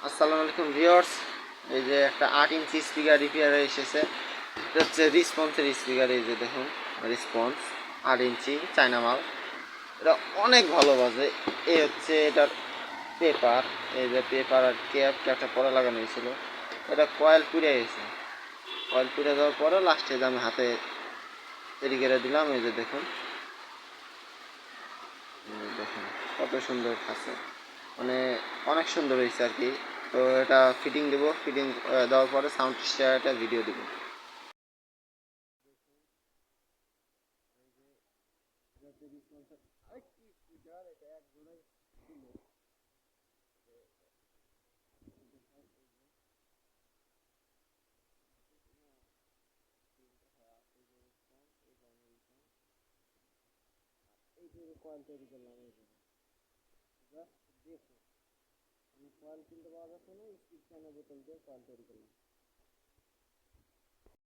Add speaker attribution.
Speaker 1: আসসালামু আলাইকুম ভিউয়ার্স। এই যে একটা 8 ইঞ্চি স্পিকার রিপেয়ারে এসেছে। এটা হচ্ছে রিসপন্সের স্পিকার। এই যে দেখুন, রিসপন্স 8 ইঞ্চি চায়না মাল। এটা অনেক ভালো বাজে। এই হচ্ছে এটার পেপার। এই যে পেপার আর ক্যাপটা পরে লাগানো হয়েছিল। এটা কয়েল পুড়ে গেছে। কয়েল পুড়ে যাওয়ার পরে লাস্টে যে আমি হাতে তৈরি করে দিলাম। এই যে দেখুন, দেখুন কত সুন্দর আছে, মানে অনেক সুন্দর হয়েছে আর কি। তো এটা ফিটিং দেবো, ফিটিং দেওয়ার পরে সাউন্ড টেস্টার একটা ভিডিও দেবো। এই যে কয়েল তৈরি করলাম, এই যে দেখো, আমি কয়েল কিনতে পাওয়া যাচ্ছে না, স্পিড ফ্যানের বোতল দিয়ে কয়েল তৈরি করলাম।